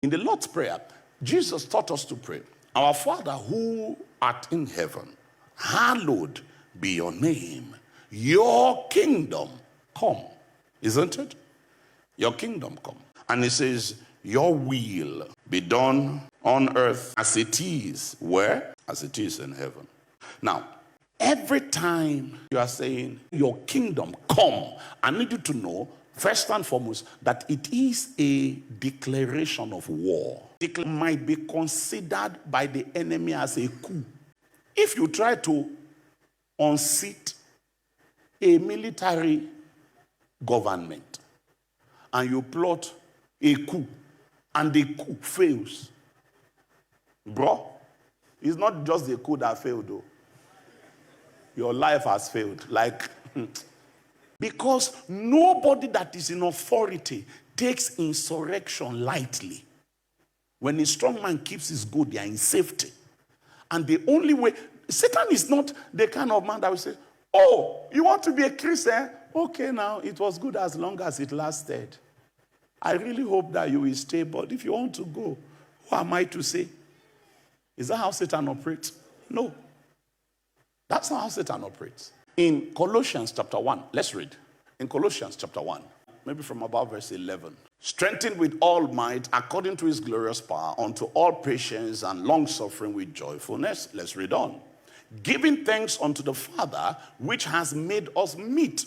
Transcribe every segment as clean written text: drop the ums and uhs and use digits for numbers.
In the Lord's Prayer, Jesus taught us to pray, "Our Father who art in heaven, hallowed be your name. Your kingdom come." Isn't it? Your kingdom come. And it says, "Your will be done on earth as it is." Where? As it is in heaven. Now, every time you are saying, "Your kingdom come," I need you to know, first and foremost, that it is a declaration of war. It might be considered by the enemy as a coup. If you try to unseat a military government and you plot a coup and the coup fails, bro, it's not just the coup that failed though. Your life has failed. Because nobody that is in authority takes insurrection lightly. When a strong man keeps his good, they are in safety. And the only way, Satan is not the kind of man that will say, "Oh, you want to be a Christian? Okay, now it was good as long as it lasted. I really hope that you will stay, but if you want to go, who am I to say?" Is that how Satan operates? No. That's not how Satan operates. In Colossians chapter 1, let's read. In Colossians chapter 1, maybe from about verse 11. "Strengthened with all might according to his glorious power, unto all patience and long suffering with joyfulness." Let's read on. "Giving thanks unto the Father, which has made us meet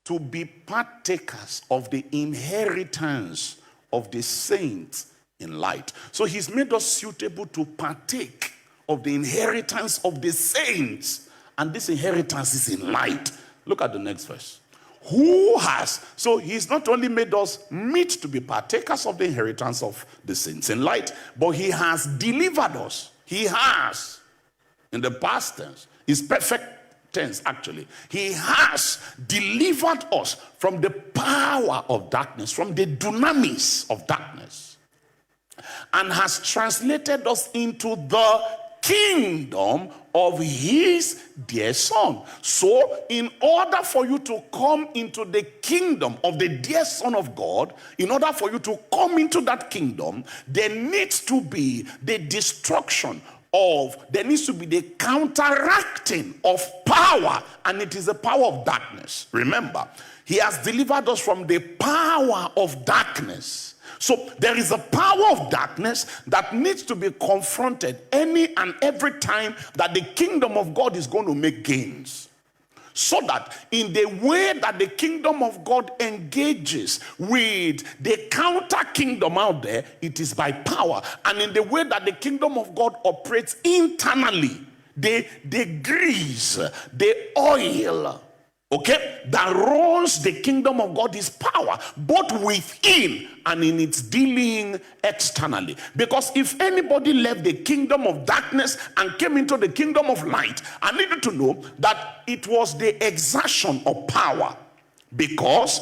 to be partakers of the inheritance of the saints in light." So he's made us suitable to partake of the inheritance of the saints. And this inheritance is in light. Look at the next verse. Who has, so he's not only made us meet to be partakers of the inheritance of the saints in light, but he has delivered us. He has, in the past tense, is perfect tense actually. He has delivered us from the power of darkness, from the dunamis of darkness, and has translated us into the kingdom of his dear son. So in order for you to come into the kingdom of the dear son of God, in order for you to come into that kingdom, there needs to be the destruction of, there needs to be the counteracting of power, and it is the power of darkness. Remember, he has delivered us from the power of darkness. So there is a power of darkness that needs to be confronted any and every time that the kingdom of God is going to make gains. So that in the way that the kingdom of God engages with the counter kingdom out there, it is by power. And in the way that the kingdom of God operates internally, the grease, the oil, okay, that runs the kingdom of God is power, both within and in its dealing externally. Because if anybody left the kingdom of darkness and came into the kingdom of light, I need you to know that it was the exertion of power, because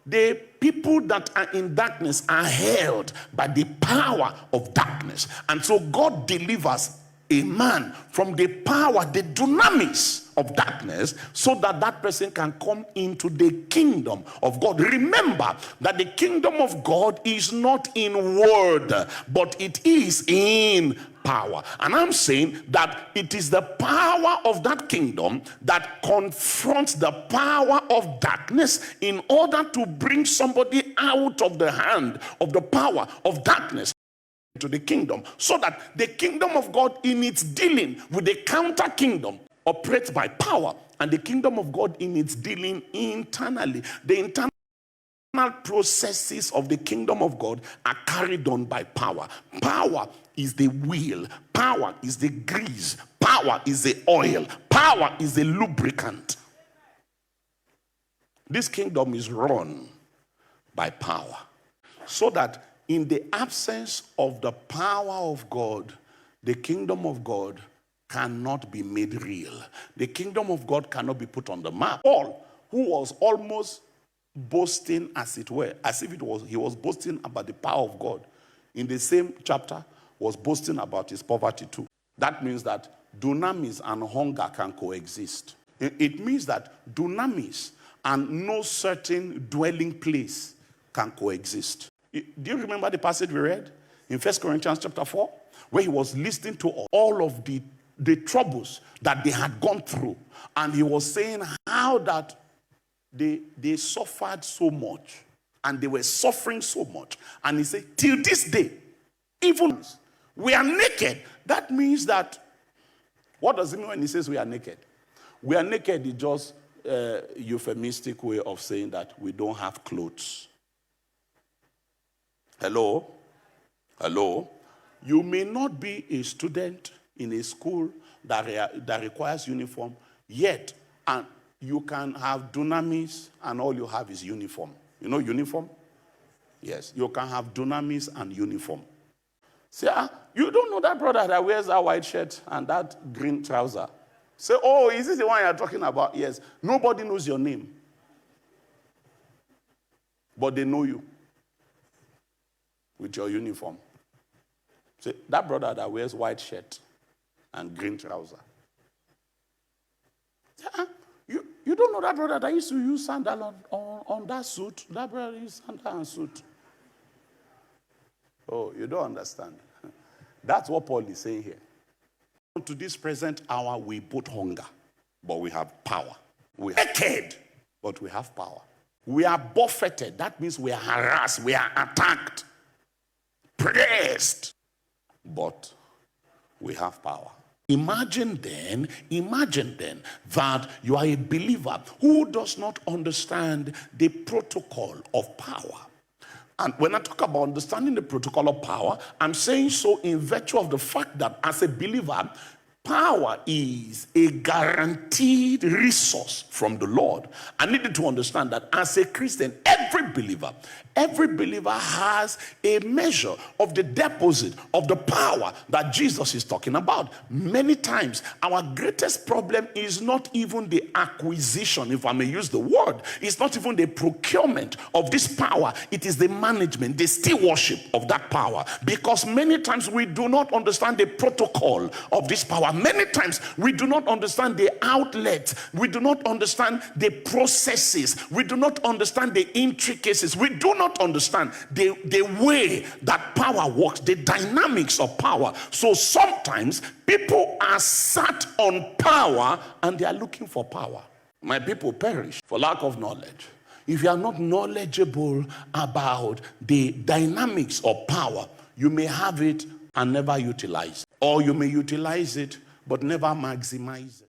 the people that are in darkness are held by the power of darkness. And so God delivers a man from the power, the dunamis of darkness, so that that person can come into the kingdom of God. Remember that the kingdom of God is not in word, but it is in power. And I'm saying that it is the power of that kingdom that confronts the power of darkness in order to bring somebody out of the hand of the power of darkness to the kingdom, so that the kingdom of God in its dealing with the counter kingdom operates by power, and the kingdom of God in its dealing internally, the internal processes of the kingdom of God are carried on by power. Power is the wheel, power is the grease, power is the oil, power is the lubricant. This kingdom is run by power, so that in the absence of the power of God, the kingdom of God cannot be made real. The kingdom of God cannot be put on the map. Paul, who was almost boasting, as it were, as if he was boasting about the power of God, in the same chapter was boasting about his poverty too. That means that dunamis and hunger can coexist. It means that dunamis and no certain dwelling place can coexist. Do you remember the passage we read? in 1 Corinthians chapter 4, where he was listening to all of the troubles that they had gone through. And he was saying how that they suffered so much and they were suffering so much. And he said, till this day, even we are naked. That means that, what does it mean when he says we are naked? We are naked is just a euphemistic way of saying that we don't have clothes. Hello? Hello? You may not be a student in a school that requires uniform, yet and you can have dunamis and all you have is uniform. You know uniform? Yes, you can have dunamis and uniform. Say, you don't know that brother that wears that white shirt and that green trouser. Say, oh, is this the one you're talking about? Yes. Nobody knows your name. But they know you with your uniform. Say, that brother that wears white shirt and green trouser. Say, you don't know that brother that used to use sandal on that suit? That brother used sandal and suit. Oh, you don't understand. That's what Paul is saying here. To this present hour, we both hunger, but we have power. We are naked, but we have power. We are buffeted. That means we are harassed. We are attacked. Pressed. But we have power. Imagine then that you are a believer who does not understand the protocol of power. And when I talk about understanding the protocol of power, I'm saying so in virtue of the fact that as a believer, power is a guaranteed resource from the Lord. I need you to understand that as a Christian, every believer has a measure of the deposit of the power that Jesus is talking about. Many times, our greatest problem is not even the acquisition, if I may use the word. It's not even the procurement of this power. It is the management, the stewardship of that power. Because many times we do not understand the protocol of this power. Many times we do not understand the outlet. We do not understand the processes. We do not understand the intricacies. We do not understand the way that power works, the dynamics of power. So sometimes people are sat on power and they are looking for power. My people perish for lack of knowledge. If you are not knowledgeable about the dynamics of power, you may have it and never utilize it. Or you may utilize it but never maximize it.